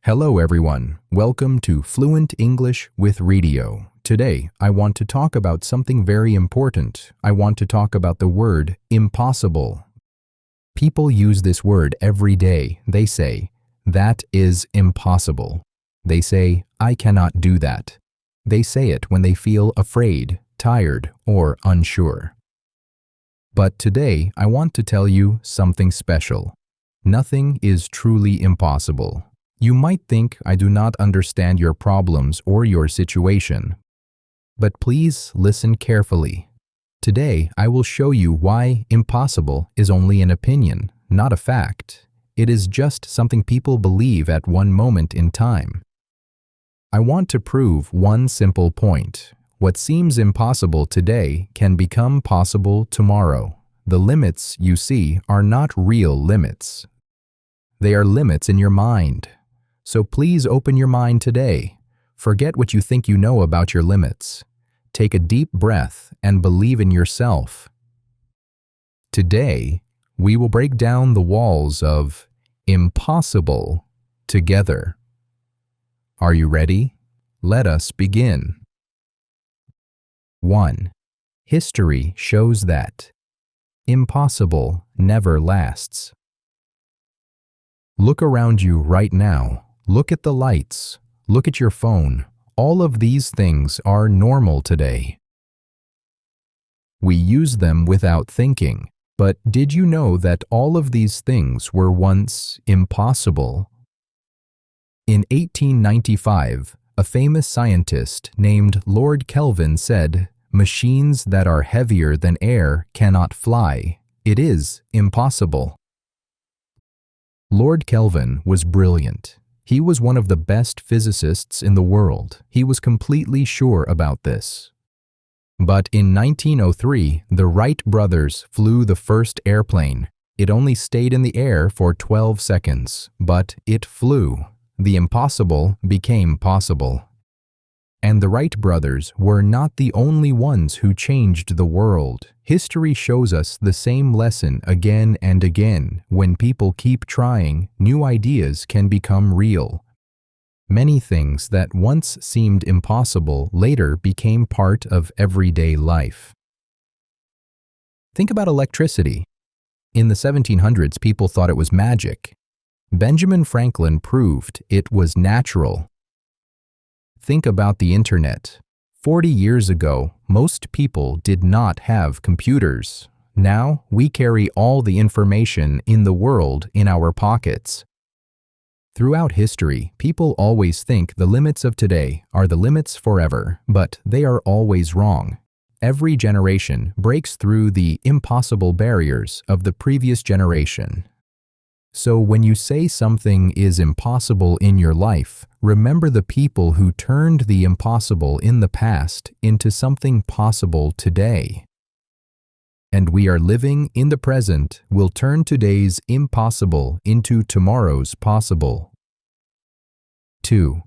Hello everyone, welcome to Fluent English with Radio. Today, I want to talk about something very important. I want to talk about the word impossible. People use this word every day. They say, "That is impossible." They say, "I cannot do that." They say it when they feel afraid, tired, or unsure. But today, I want to tell you something special. Nothing is truly impossible. You might think I do not understand your problems or your situation. But please listen carefully. Today, I will show you why impossible is only an opinion, not a fact. It is just something people believe at one moment in time. I want to prove one simple point. What seems impossible today can become possible tomorrow. The limits you see are not real limits. They are limits in your mind. So please open your mind today. Forget what you think you know about your limits. Take a deep breath and believe in yourself. Today, we will break down the walls of impossible together. Are you ready? Let us begin. 1. History shows that impossible never lasts. Look around you right now. Look at the lights. Look at your phone. All of these things are normal today. We use them without thinking. But did you know that all of these things were once impossible? In 1895, a famous scientist named Lord Kelvin said, "Machines that are heavier than air cannot fly. It is impossible." Lord Kelvin was brilliant. He was one of the best physicists in the world. He was completely sure about this. But in 1903, the Wright brothers flew the first airplane. It only stayed in the air for 12 seconds, but it flew. The impossible became possible. And the Wright brothers were not the only ones who changed the world. History shows us the same lesson again and again. When people keep trying, new ideas can become real. Many things that once seemed impossible later became part of everyday life. Think about electricity. In the 1700s, people thought it was magic. Benjamin Franklin proved it was natural. Think about the internet. 40 years ago, most people did not have computers. Now, we carry all the information in the world in our pockets. Throughout history, people always think the limits of today are the limits forever, but they are always wrong. Every generation breaks through the impossible barriers of the previous generation. So when you say something is impossible in your life, remember the people who turned the impossible in the past into something possible today. And we are living in the present will turn today's impossible into tomorrow's possible. 2.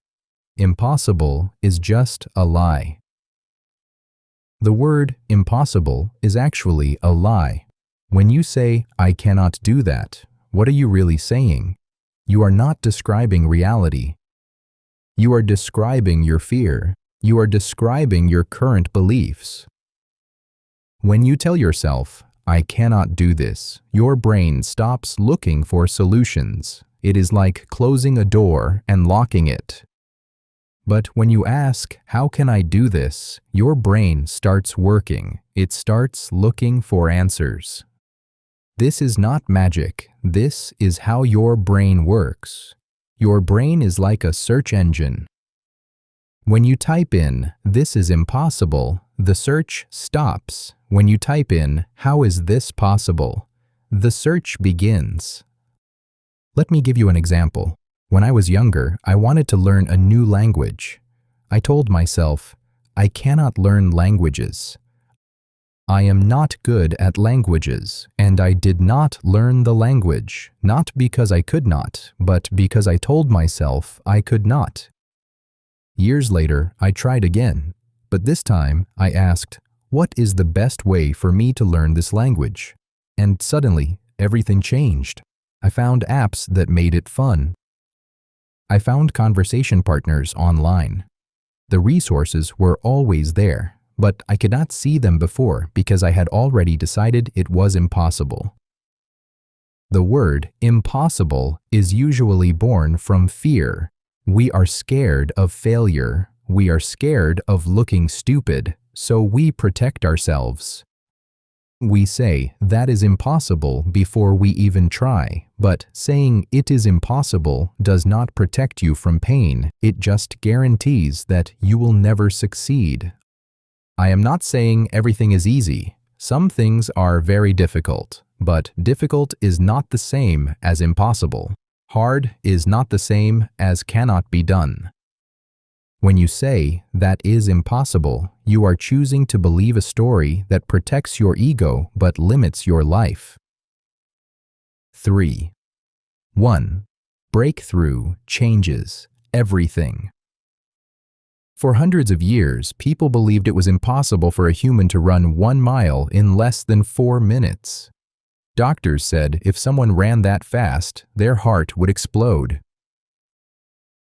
Impossible is just a lie. The word impossible is actually a lie. When you say, "I cannot do that," what are you really saying? You are not describing reality. You are describing your fear. You are describing your current beliefs. When you tell yourself, "I cannot do this," your brain stops looking for solutions. It is like closing a door and locking it. But when you ask, "How can I do this?" your brain starts working. It starts looking for answers. This is not magic. This is how your brain works. Your brain is like a search engine. When you type in, "This is impossible," the search stops. When you type in, "How is this possible?" the search begins. Let me give you an example. When I was younger, I wanted to learn a new language. I told myself, "I cannot learn languages. I am not good at languages," and I did not learn the language, not because I could not, but because I told myself I could not. Years later, I tried again, but this time I asked, "What is the best way for me to learn this language?" And suddenly, everything changed. I found apps that made it fun. I found conversation partners online. The resources were always there, but I could not see them before because I had already decided it was impossible. The word impossible is usually born from fear. We are scared of failure. We are scared of looking stupid, so we protect ourselves. We say that is impossible before we even try, but saying it is impossible does not protect you from pain. It just guarantees that you will never succeed. I am not saying everything is easy. Some things are very difficult, but difficult is not the same as impossible. Hard is not the same as cannot be done. When you say that is impossible, you are choosing to believe a story that protects your ego but limits your life. 3. 1. Breakthrough changes everything. For hundreds of years, people believed it was impossible for a human to run 1 mile in less than 4 minutes. Doctors said if someone ran that fast, their heart would explode.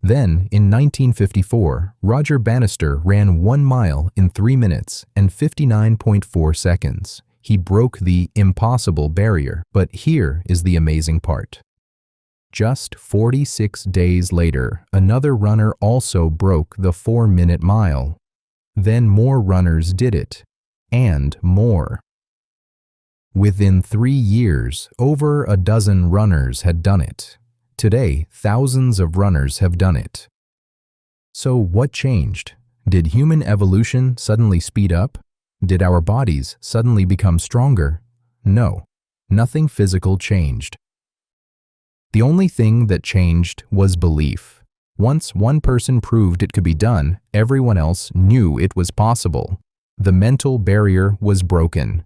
Then, in 1954, Roger Bannister ran 1 mile in 3 minutes and 59.4 seconds. He broke the impossible barrier, but here is the amazing part. Just 46 days later, another runner also broke the 4-minute mile. Then more runners did it, and more. Within 3 years, over a dozen runners had done it. Today, thousands of runners have done it. So what changed? Did human evolution suddenly speed up? Did our bodies suddenly become stronger? No, nothing physical changed. The only thing that changed was belief. Once one person proved it could be done, everyone else knew it was possible. The mental barrier was broken.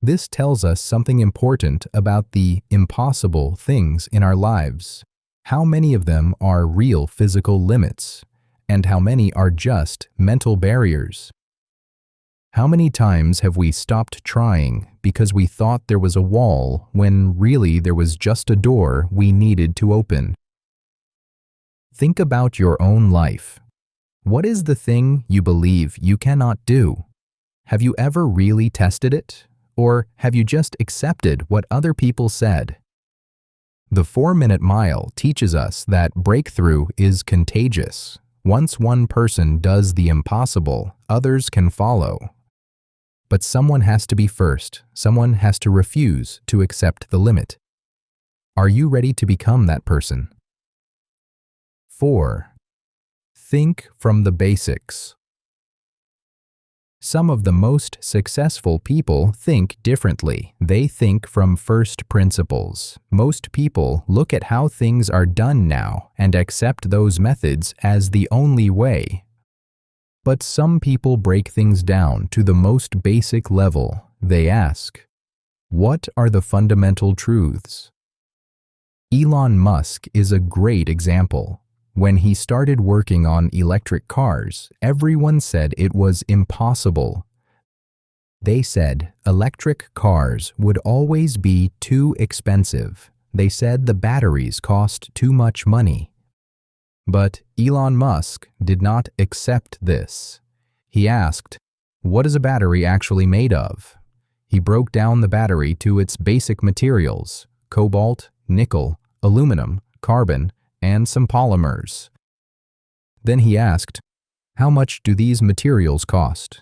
This tells us something important about the impossible things in our lives. How many of them are real physical limits, and how many are just mental barriers? How many times have we stopped trying because we thought there was a wall when really there was just a door we needed to open? Think about your own life. What is the thing you believe you cannot do? Have you ever really tested it? Or have you just accepted what other people said? The 4-minute mile teaches us that breakthrough is contagious. Once one person does the impossible, others can follow. But someone has to be first. Someone has to refuse to accept the limit. Are you ready to become that person? 4. Think from the basics. Some of the most successful people think differently. They think from first principles. Most people look at how things are done now and accept those methods as the only way. But some people break things down to the most basic level. They ask, what are the fundamental truths? Elon Musk is a great example. When he started working on electric cars, everyone said it was impossible. They said electric cars would always be too expensive. They said the batteries cost too much money. But Elon Musk did not accept this. He asked, what is a battery actually made of? He broke down the battery to its basic materials: cobalt, nickel, aluminum, carbon, and some polymers. Then he asked, how much do these materials cost?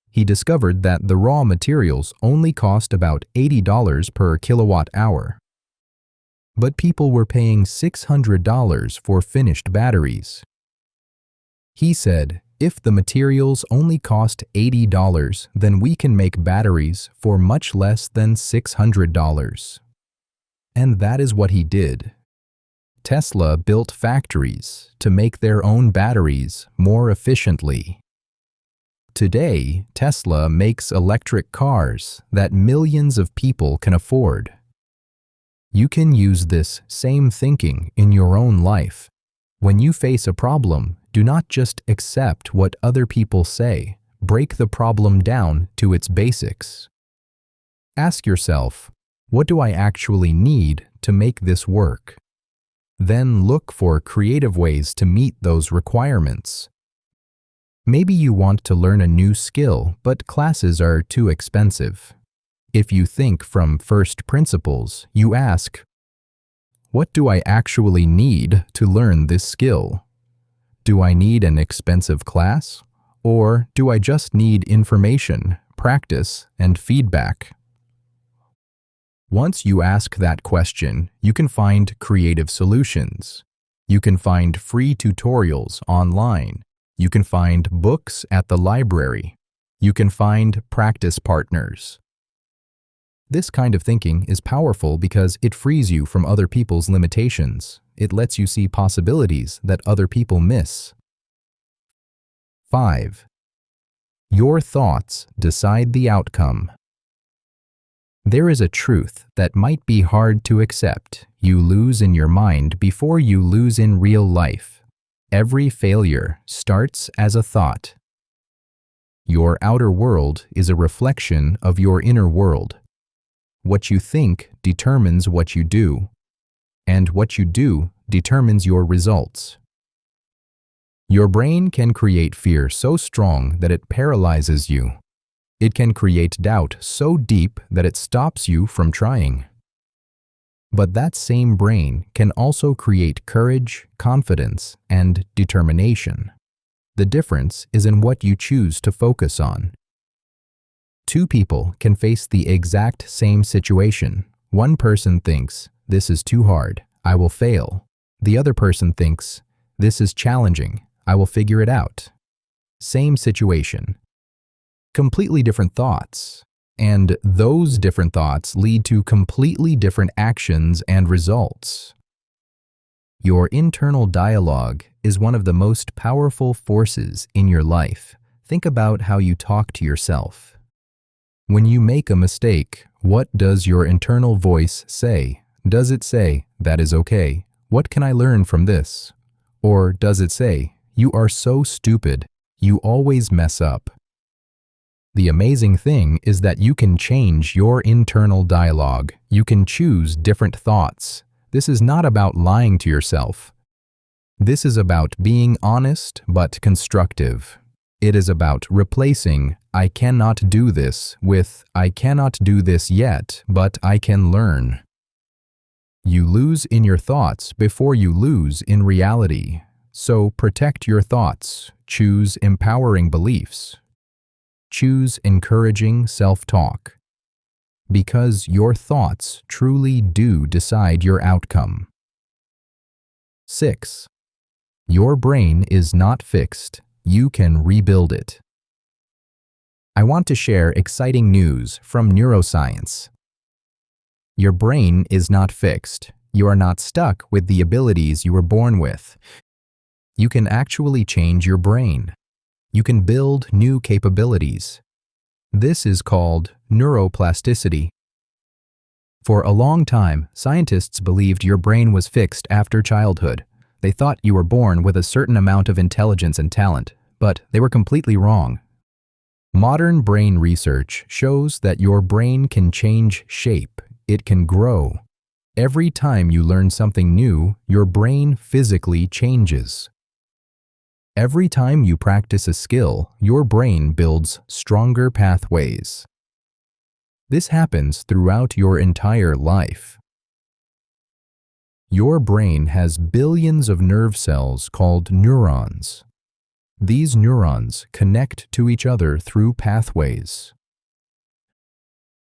He discovered that the raw materials only cost about $80 per kilowatt hour. But people were paying $600 for finished batteries. He said, if the materials only cost $80, then we can make batteries for much less than $600. And that is what he did. Tesla built factories to make their own batteries more efficiently. Today, Tesla makes electric cars that millions of people can afford. You can use this same thinking in your own life. When you face a problem, do not just accept what other people say. Break the problem down to its basics. Ask yourself, what do I actually need to make this work? Then look for creative ways to meet those requirements. Maybe you want to learn a new skill, but classes are too expensive. If you think from first principles, you ask, what do I actually need to learn this skill? Do I need an expensive class? Or do I just need information, practice, and feedback? Once you ask that question, you can find creative solutions. You can find free tutorials online. You can find books at the library. You can find practice partners. This kind of thinking is powerful because it frees you from other people's limitations. It lets you see possibilities that other people miss. 5. Your thoughts decide the outcome. There is a truth that might be hard to accept. You lose in your mind before you lose in real life. Every failure starts as a thought. Your outer world is a reflection of your inner world. What you think determines what you do, and what you do determines your results. Your brain can create fear so strong that it paralyzes you. It can create doubt so deep that it stops you from trying. But that same brain can also create courage, confidence, and determination. The difference is in what you choose to focus on. Two people can face the exact same situation. One person thinks, this is too hard, I will fail. The other person thinks, this is challenging, I will figure it out. Same situation. Completely different thoughts. And those different thoughts lead to completely different actions and results. Your internal dialogue is one of the most powerful forces in your life. Think about how you talk to yourself. When you make a mistake, what does your internal voice say? Does it say, that is okay, what can I learn from this? Or does it say, you are so stupid, you always mess up? The amazing thing is that you can change your internal dialogue. You can choose different thoughts. This is not about lying to yourself. This is about being honest but constructive. It is about replacing I cannot do this with I cannot do this yet, but I can learn. You lose in your thoughts before you lose in reality. So protect your thoughts. Choose empowering beliefs. Choose encouraging self-talk. Because your thoughts truly do decide your outcome. 6. Your brain is not fixed. You can rebuild it. I want to share exciting news from neuroscience. Your brain is not fixed. You are not stuck with the abilities you were born with. You can actually change your brain. You can build new capabilities. This is called neuroplasticity. For a long time, scientists believed your brain was fixed after childhood. They thought you were born with a certain amount of intelligence and talent, but they were completely wrong. Modern brain research shows that your brain can change shape. It can grow. Every time you learn something new, your brain physically changes. Every time you practice a skill, your brain builds stronger pathways. This happens throughout your entire life. Your brain has billions of nerve cells called neurons. These neurons connect to each other through pathways.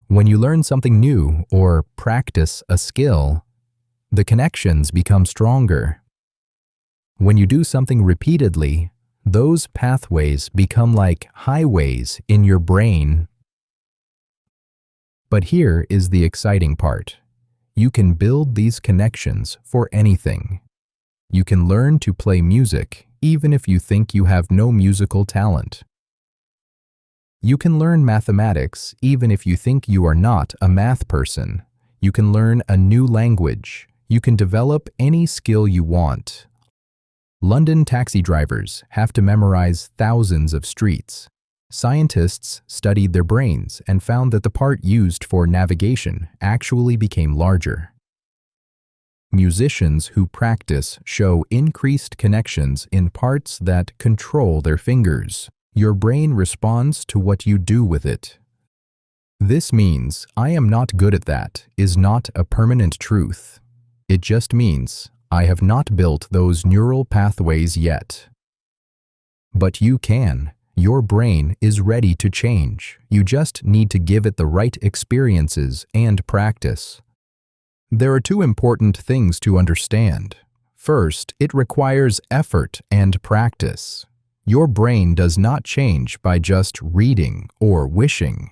When you learn something new or practice a skill, the connections become stronger. When you do something repeatedly, those pathways become like highways in your brain. But here is the exciting part. You can build these connections for anything. You can learn to play music even if you think you have no musical talent. You can learn mathematics even if you think you are not a math person. You can learn a new language. You can develop any skill you want. London taxi drivers have to memorize thousands of streets. Scientists studied their brains and found that the part used for navigation actually became larger. Musicians who practice show increased connections in parts that control their fingers. Your brain responds to what you do with it. This means "I am not good at that" is not a permanent truth. It just means I have not built those neural pathways yet. But you can. Your brain is ready to change. You just need to give it the right experiences and practice. There are two important things to understand. First, it requires effort and practice. Your brain does not change by just reading or wishing.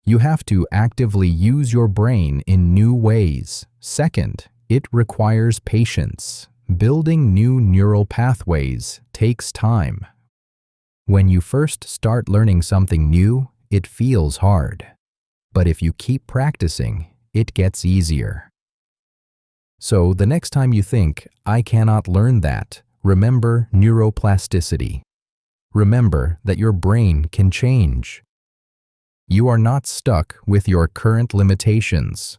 You have to actively use your brain in new ways. Second, it requires patience. Building new neural pathways takes time. When you first start learning something new, it feels hard. But if you keep practicing, it gets easier. So the next time you think, "I cannot learn that," remember neuroplasticity. Remember that your brain can change. You are not stuck with your current limitations.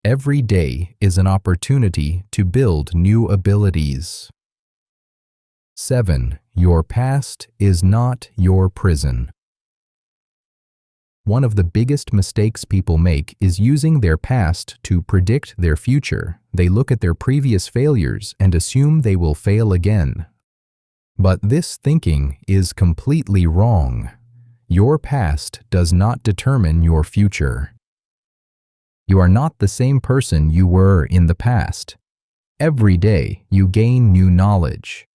Every day is an opportunity to build new abilities. 7. Your past is not your prison. One of the biggest mistakes people make is using their past to predict their future. They look at their previous failures and assume they will fail again. But this thinking is completely wrong. Your past does not determine your future. You are not the same person you were in the past. Every day you gain new knowledge.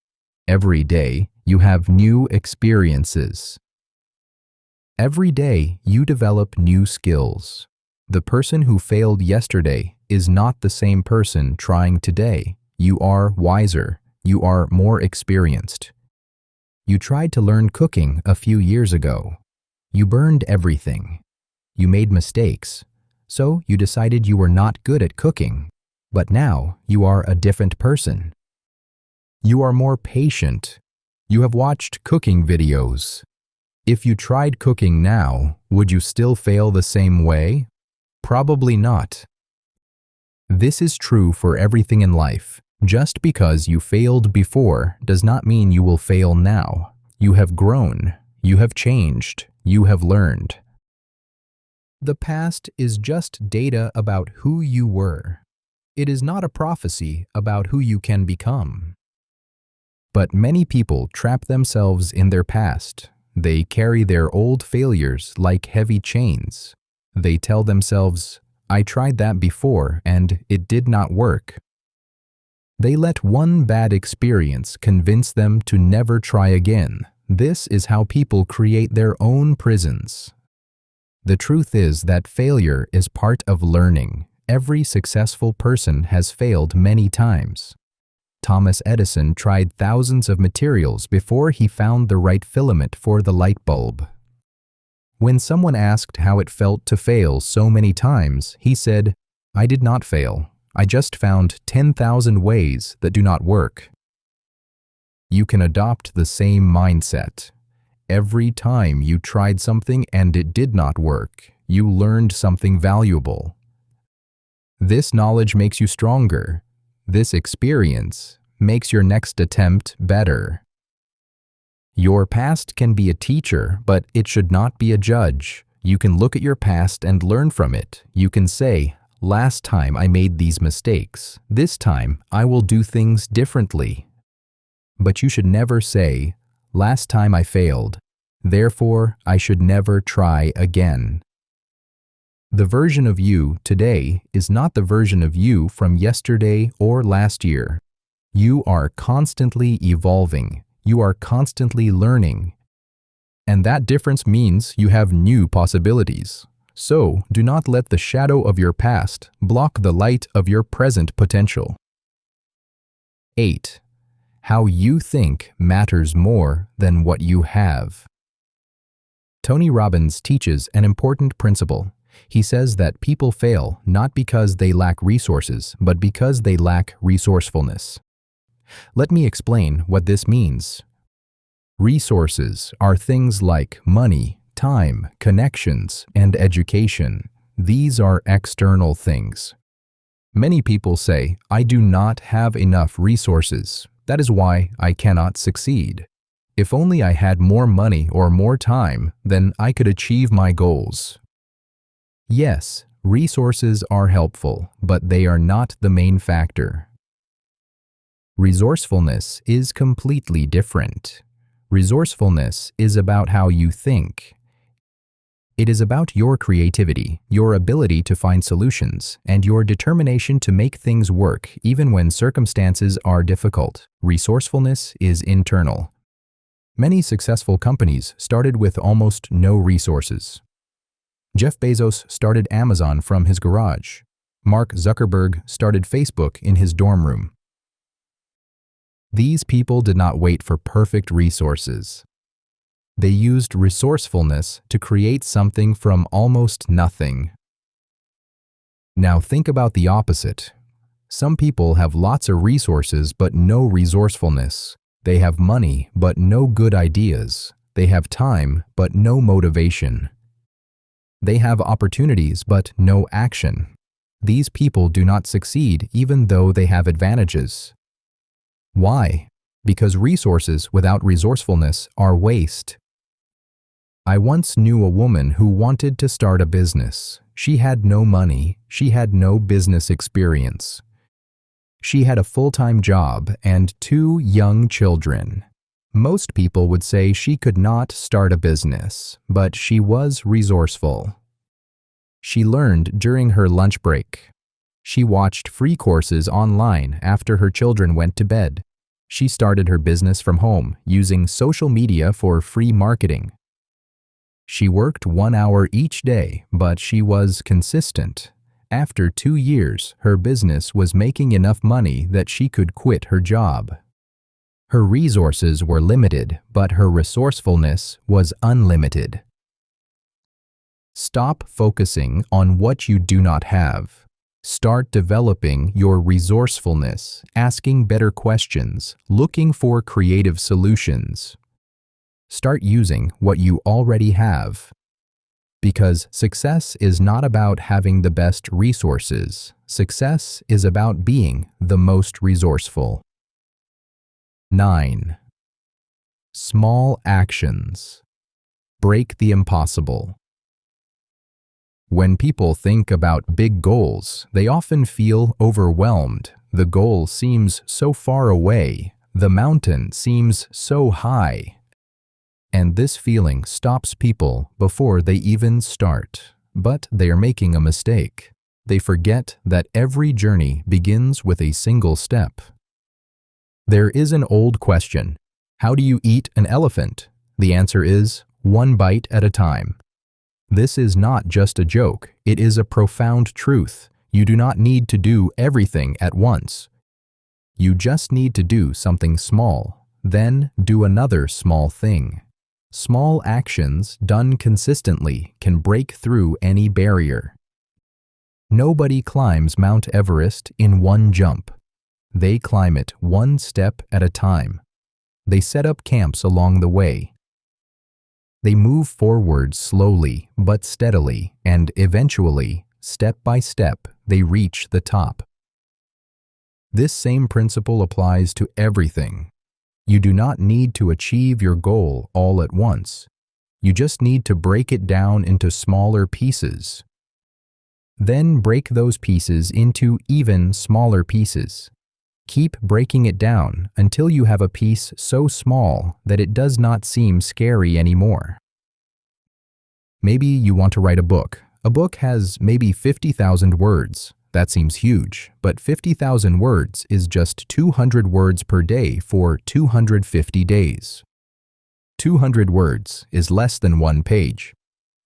Every day you have new experiences. Every day you develop new skills. The person who failed yesterday is not the same person trying today. You are wiser. You are more experienced. You tried to learn cooking a few years ago. You burned everything. You made mistakes. So you decided you were not good at cooking. But now you are a different person. You are more patient. You have watched cooking videos. If you tried cooking now, would you still fail the same way? Probably not. This is true for everything in life. Just because you failed before does not mean you will fail now. You have grown. You have changed. You have learned. The past is just data about who you were. It is not a prophecy about who you can become. But many people trap themselves in their past. They carry their old failures like heavy chains. They tell themselves, "I tried that before and it did not work." They let one bad experience convince them to never try again. This is how people create their own prisons. The truth is that failure is part of learning. Every successful person has failed many times. Thomas Edison tried thousands of materials before he found the right filament for the light bulb. When someone asked how it felt to fail so many times, he said, "I did not fail. I just found 10,000 ways that do not work." You can adopt the same mindset. Every time you tried something and it did not work, you learned something valuable. This knowledge makes you stronger. This experience makes your next attempt better. Your past can be a teacher, but it should not be a judge. You can look at your past and learn from it. You can say, "Last time I made these mistakes. This time I will do things differently." But you should never say, "Last time I failed. Therefore, I should never try again." The version of you today is not the version of you from yesterday or last year. You are constantly evolving. You are constantly learning. And that difference means you have new possibilities. So, do not let the shadow of your past block the light of your present potential. 8. How you think matters more than what you have. Tony Robbins teaches an important principle. He says that people fail not because they lack resources, but because they lack resourcefulness. Let me explain what this means. Resources are things like money, time, connections, and education. These are external things. Many people say, I do not have enough resources. That is why I cannot succeed. If only I had more money or more time, then I could achieve my goals. Yes, resources are helpful, but they are not the main factor. Resourcefulness is completely different. Resourcefulness is about how you think. It is about your creativity, your ability to find solutions, and your determination to make things work even when circumstances are difficult. Resourcefulness is internal. Many successful companies started with almost no resources. Jeff Bezos started Amazon from his garage. Mark Zuckerberg started Facebook in his dorm room. These people did not wait for perfect resources. They used resourcefulness to create something from almost nothing. Now think about the opposite. Some people have lots of resources but no resourcefulness. They have money but no good ideas. They have time but no motivation. They have opportunities but no action. These people do not succeed even though they have advantages. Why? Because resources without resourcefulness are waste. I once knew a woman who wanted to start a business. She had no money. She had no business experience. She had a full-time job and 2 young children. Most people would say she could not start a business, but she was resourceful. She learned during her lunch break. She watched free courses online after her children went to bed. She started her business from home using social media for free marketing. She worked 1 hour each day, but she was consistent. After 2 years, her business was making enough money that she could quit her job. Her resources were limited, but her resourcefulness was unlimited. Stop focusing on what you do not have. Start developing your resourcefulness, asking better questions, looking for creative solutions. Start using what you already have. Because success is not about having the best resources. Success is about being the most resourceful. 9. Small actions. Break the impossible. When people think about big goals, they often feel overwhelmed. The goal seems so far away. The mountain seems so high. And this feeling stops people before they even start. But they are making a mistake. They forget that every journey begins with a single step. There is an old question. How do you eat an elephant? The answer is 1 bite at a time. This is not just a joke. It is a profound truth. You do not need to do everything at once. You just need to do something small, then do another small thing. Small actions done consistently can break through any barrier. Nobody climbs Mount Everest in 1 jump. They climb it 1 step at a time. They set up camps along the way. They move forward slowly but steadily, and eventually, step by step, they reach the top. This same principle applies to everything. You do not need to achieve your goal all at once. You just need to break it down into smaller pieces. Then break those pieces into even smaller pieces. Keep breaking it down until you have a piece so small that it does not seem scary anymore. Maybe you want to write a book. A book has maybe 50,000 words. That seems huge, but 50,000 words is just 200 words per day for 250 days. 200 words is less than 1 page.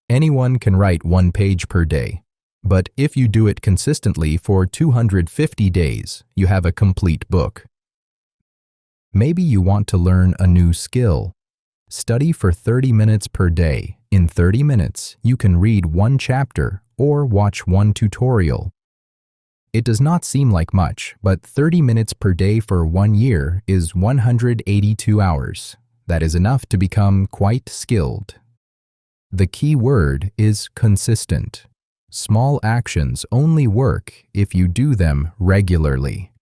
Anyone can write 1 page per day, but if you do it consistently for 250 days, you have a complete book. Maybe you want to learn a new skill. Study for 30 minutes per day. In 30 minutes, you can read 1 chapter or watch 1 tutorial. It does not seem like much, but 30 minutes per day for 1 year is 182 hours. That is enough to become quite skilled. The key word is consistent. Small actions only work if you do them regularly.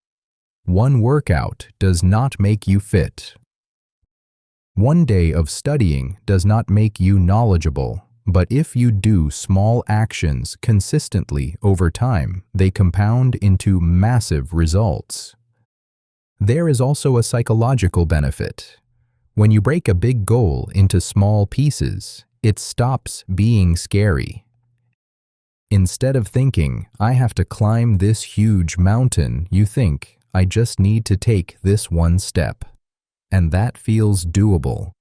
One workout does not make you fit. One day of studying does not make you knowledgeable, but if you do small actions consistently over time, they compound into massive results. There is also a psychological benefit. When you break a big goal into small pieces, it stops being scary. Instead of thinking, I have to climb this huge mountain, you think, I just need to take this one step. And that feels doable.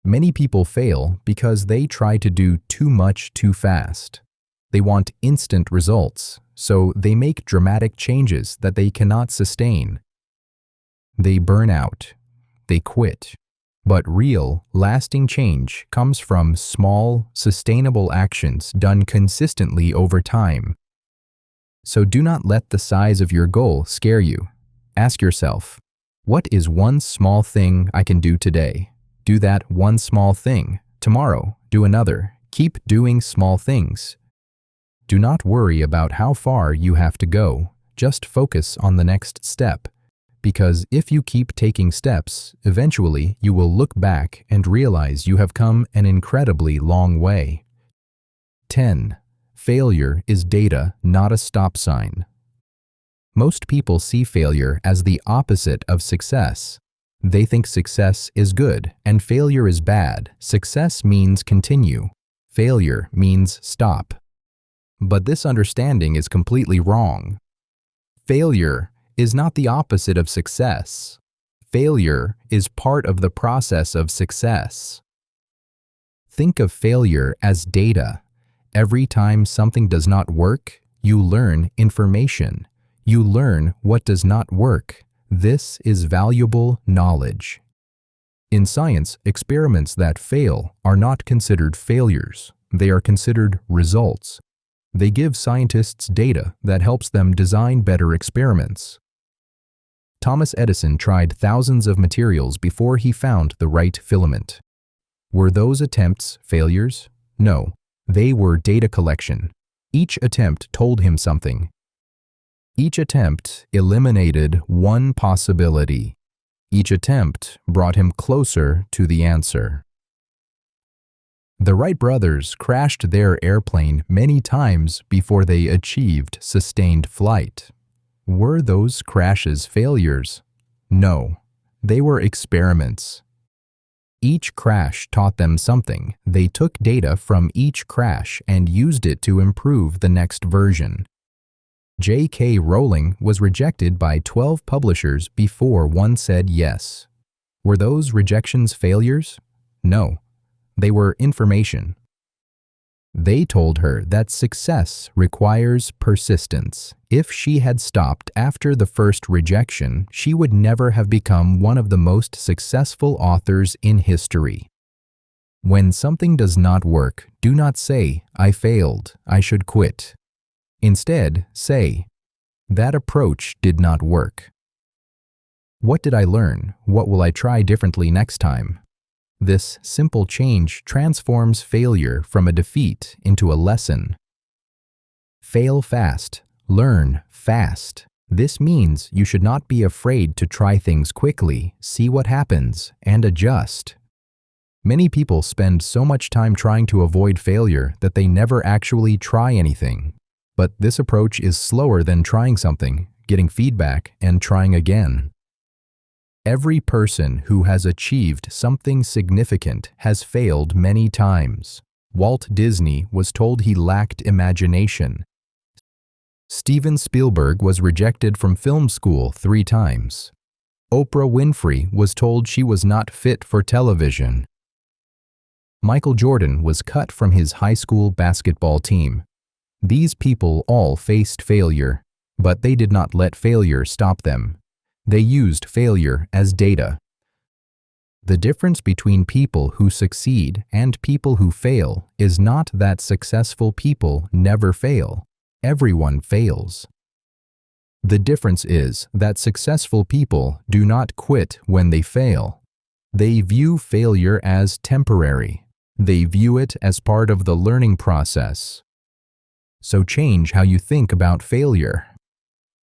Many people fail because they try to do too much too fast. They want instant results, so they make dramatic changes that they cannot sustain. They burn out. They quit. But real, lasting change comes from small, sustainable actions done consistently over time. So do not let the size of your goal scare you. Ask yourself, what is one small thing I can do today? Do that one small thing. Tomorrow, do another. Keep doing small things. Do not worry about how far you have to go. Just focus on the next step. Because if you keep taking steps, eventually you will look back and realize you have come an incredibly long way. 10. Failure is data, not a stop sign. Most people see failure as the opposite of success. They think success is good and failure is bad. Success means continue. Failure means stop. But this understanding is completely wrong. Failure is not the opposite of success. Failure is part of the process of success. Think of failure as data. Every time something does not work, you learn information. You learn what does not work. This is valuable knowledge. In science, experiments that fail are not considered failures. They are considered results. They give scientists data that helps them design better experiments. Thomas Edison tried thousands of materials before he found the right filament. Were those attempts failures? No, they were data collection. Each attempt told him something. Each attempt eliminated one possibility. Each attempt brought him closer to the answer. The Wright brothers crashed their airplane many times before they achieved sustained flight. Were those crashes failures? No, they were experiments. Each crash taught them something. They took data from each crash and used it to improve the next version. J.K. Rowling was rejected by 12 publishers before one said yes. Were those rejections failures? No, they were information. They told her that success requires persistence. If she had stopped after the first rejection, she would never have become one of the most successful authors in history. When something does not work, do not say, I failed, I should quit. Instead, say, that approach did not work. What did I learn? What will I try differently next time? This simple change transforms failure from a defeat into a lesson. Fail fast. Learn fast. This means you should not be afraid to try things quickly, see what happens, and adjust. Many people spend so much time trying to avoid failure that they never actually try anything. But this approach is slower than trying something, getting feedback, and trying again. Every person who has achieved something significant has failed many times. Walt Disney was told he lacked imagination. Steven Spielberg was rejected from film school 3 times. Oprah Winfrey was told she was not fit for television. Michael Jordan was cut from his high school basketball team. These people all faced failure, but they did not let failure stop them. They used failure as data. The difference between people who succeed and people who fail is not that successful people never fail. Everyone fails. The difference is that successful people do not quit when they fail. They view failure as temporary. They view it as part of the learning process. So change how you think about failure.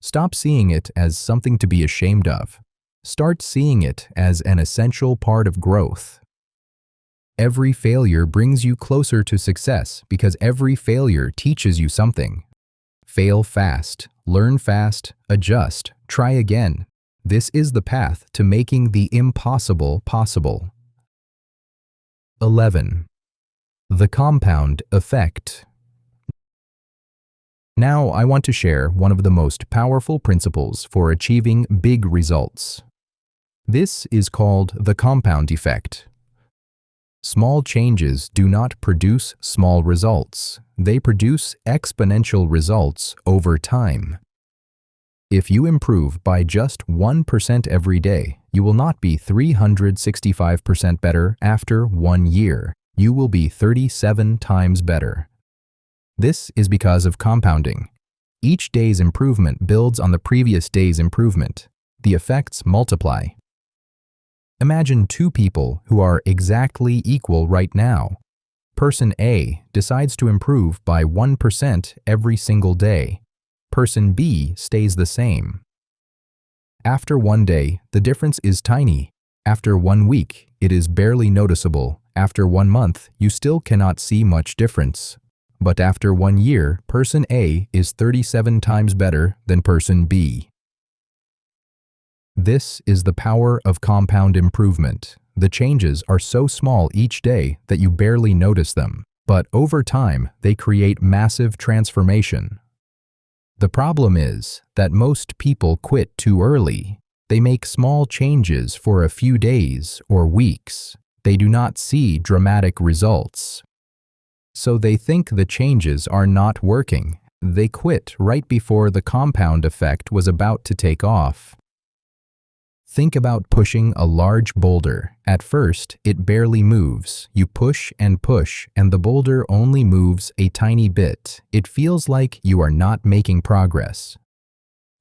Stop seeing it as something to be ashamed of. Start seeing it as an essential part of growth. Every failure brings you closer to success because every failure teaches you something. Fail fast, learn fast, adjust, try again. This is the path to making the impossible possible. 11. The compound effect. Now I want to share one of the most powerful principles for achieving big results. This is called the compound effect. Small changes do not produce small results. They produce exponential results over time. If you improve by just 1% every day, you will not be 365% better after 1 year. You will be 37 times better. This is because of compounding. Each day's improvement builds on the previous day's improvement. The effects multiply. Imagine two people who are exactly equal right now. Person A decides to improve by 1% every single day. Person B stays the same. After 1 day, the difference is tiny. After 1 week, it is barely noticeable. After 1 month, you still cannot see much difference. But after 1 year, person A is 37 times better than person B. This is the power of compound improvement. The changes are so small each day that you barely notice them, but over time, they create massive transformation. The problem is that most people quit too early. They make small changes for a few days or weeks. They do not see dramatic results. So they think the changes are not working. They quit right before the compound effect was about to take off. Think about pushing a large boulder. At first, it barely moves. You push, and the boulder only moves a tiny bit. It feels like you are not making progress.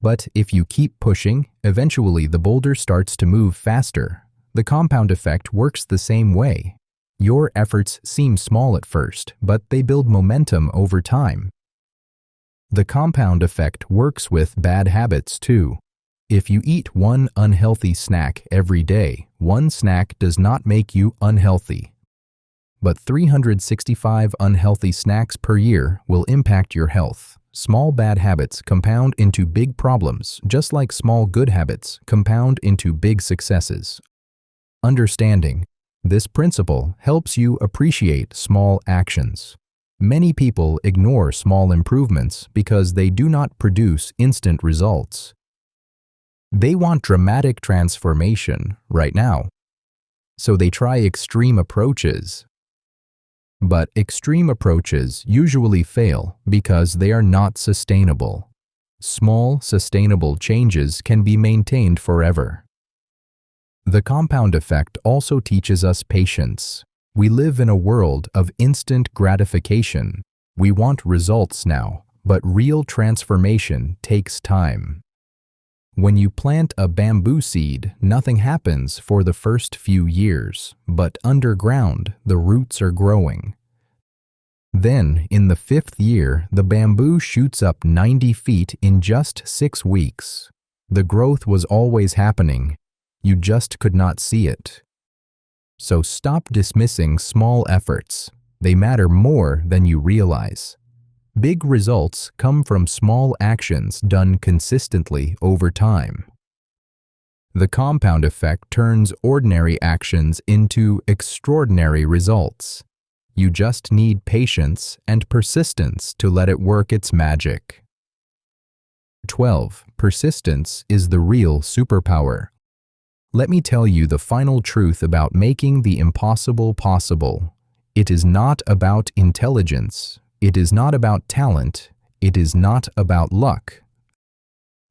But if you keep pushing, eventually the boulder starts to move faster. The compound effect works the same way. Your efforts seem small at first, but they build momentum over time. The compound effect works with bad habits too. If you eat one unhealthy snack every day, one snack does not make you unhealthy. But 365 unhealthy snacks per year will impact your health. Small bad habits compound into big problems, just like small good habits compound into big successes. Understanding this principle helps you appreciate small actions. Many people ignore small improvements because they do not produce instant results. They want dramatic transformation right now, so they try extreme approaches. But extreme approaches usually fail because they are not sustainable. Small, sustainable changes can be maintained forever. The compound effect also teaches us patience. We live in a world of instant gratification. We want results now, but real transformation takes time. When you plant a bamboo seed, nothing happens for the first few years, but underground, the roots are growing. Then, in the 5th year, the bamboo shoots up 90 feet in just 6 weeks. The growth was always happening. You just could not see it. So stop dismissing small efforts. They matter more than you realize. Big results come from small actions done consistently over time. The compound effect turns ordinary actions into extraordinary results. You just need patience and persistence to let it work its magic. 12. Persistence is the real superpower. Let me tell you the final truth about making the impossible possible. It is not about intelligence. It is not about talent. It is not about luck.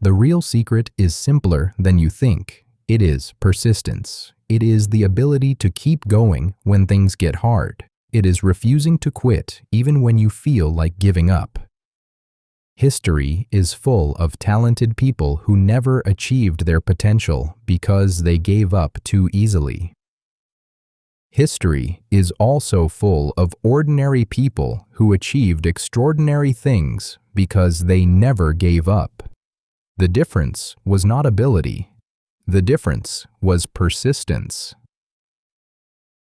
The real secret is simpler than you think. It is persistence. It is the ability to keep going when things get hard. It is refusing to quit even when you feel like giving up. History is full of talented people who never achieved their potential because they gave up too easily. History is also full of ordinary people who achieved extraordinary things because they never gave up. The difference was not ability. The difference was persistence.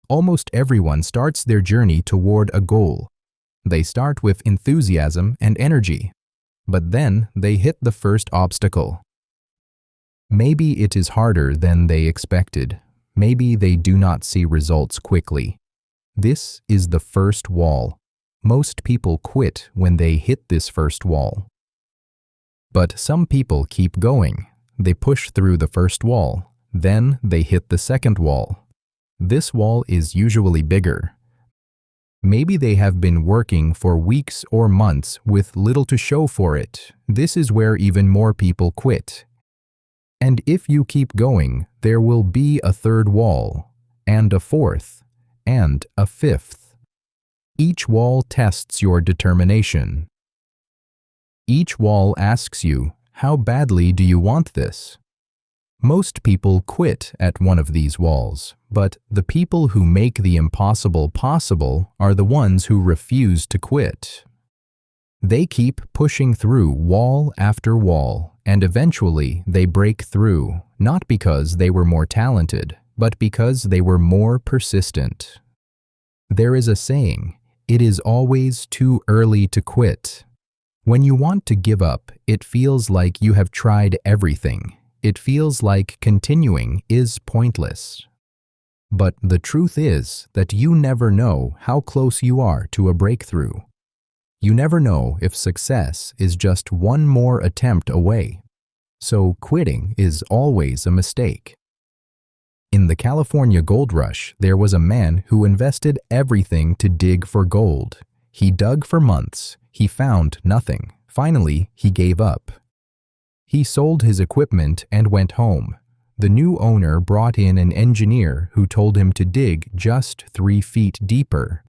Almost everyone starts their journey toward a goal. They start with enthusiasm and energy, but then they hit the first obstacle. Maybe it is harder than they expected. Maybe they do not see results quickly. This is the first wall. Most people quit when they hit this first wall. But some people keep going. They push through the first wall. Then they hit the second wall. This wall is usually bigger. Maybe they have been working for weeks or months with little to show for it. This is where even more people quit. And if you keep going, there will be a third wall, and a fourth, and a fifth. Each wall tests your determination. Each wall asks you, how badly do you want this? Most people quit at one of these walls, but the people who make the impossible possible are the ones who refuse to quit. They keep pushing through wall after wall, and eventually they break through, not because they were more talented, but because they were more persistent. There is a saying, it is always too early to quit. When you want to give up, it feels like you have tried everything. It feels like continuing is pointless. But the truth is that you never know how close you are to a breakthrough. You never know if success is just one more attempt away. So quitting is always a mistake. In the California gold rush, there was a man who invested everything to dig for gold. He dug for months. He found nothing. Finally, he gave up. He sold his equipment and went home. The new owner brought in an engineer who told him to dig just 3 feet deeper.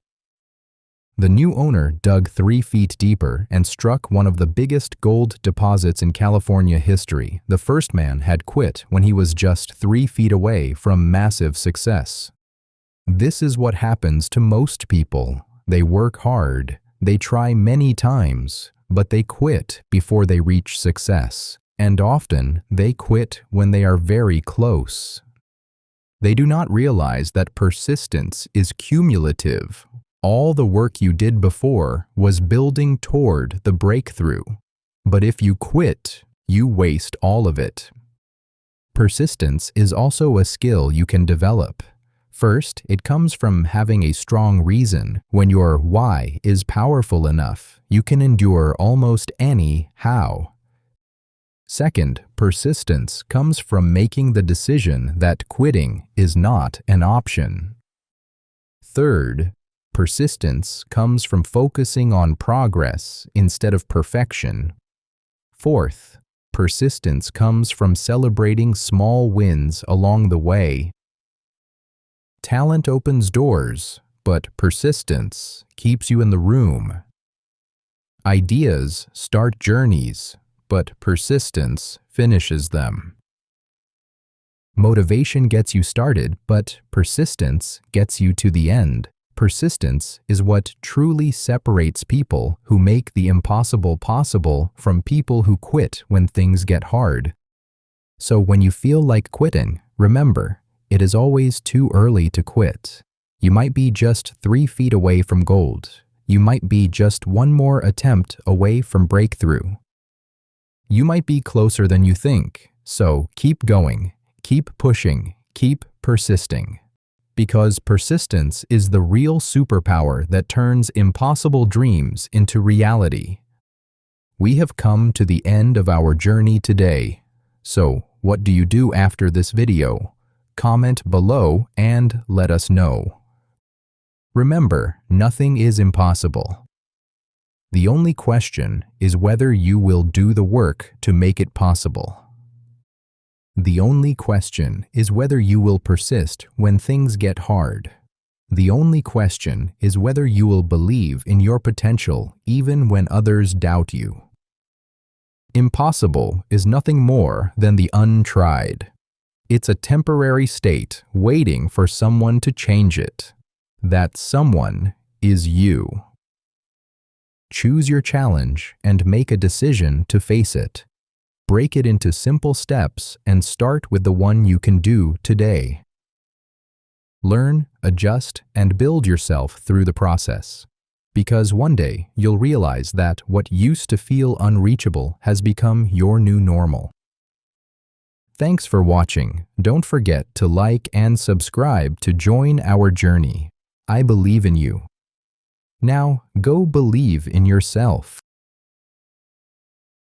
The new owner dug 3 feet deeper and struck one of the biggest gold deposits in California history. The first man had quit when he was just 3 feet away from massive success. This is what happens to most people. They work hard, they try many times, but they quit before they reach success. And often, they quit when they are very close. They do not realize that persistence is cumulative. All the work you did before was building toward the breakthrough. But if you quit, you waste all of it. Persistence is also a skill you can develop. First, it comes from having a strong reason. When your why is powerful enough, you can endure almost any how. Second, persistence comes from making the decision that quitting is not an option. Third, persistence comes from focusing on progress instead of perfection. Fourth, persistence comes from celebrating small wins along the way. Talent opens doors, but persistence keeps you in the room. Ideas start journeys, but persistence finishes them. Motivation gets you started, but persistence gets you to the end. Persistence is what truly separates people who make the impossible possible from people who quit when things get hard. So when you feel like quitting, remember, it is always too early to quit. You might be just 3 feet away from gold. You might be just one more attempt away from breakthrough. You might be closer than you think, so keep going, keep pushing, keep persisting. Because persistence is the real superpower that turns impossible dreams into reality. We have come to the end of our journey today. So, what do you do after this video? Comment below and let us know. Remember, nothing is impossible. The only question is whether you will do the work to make it possible. The only question is whether you will persist when things get hard. The only question is whether you will believe in your potential even when others doubt you. Impossible is nothing more than the untried. It's a temporary state waiting for someone to change it. That someone is you. Choose your challenge and make a decision to face it. Break it into simple steps and start with the one you can do today. Learn, adjust, and build yourself through the process. Because one day you'll realize that what used to feel unreachable has become your new normal. Thanks for watching. Don't forget to like and subscribe to join our journey. I believe in you. Now, go believe in yourself.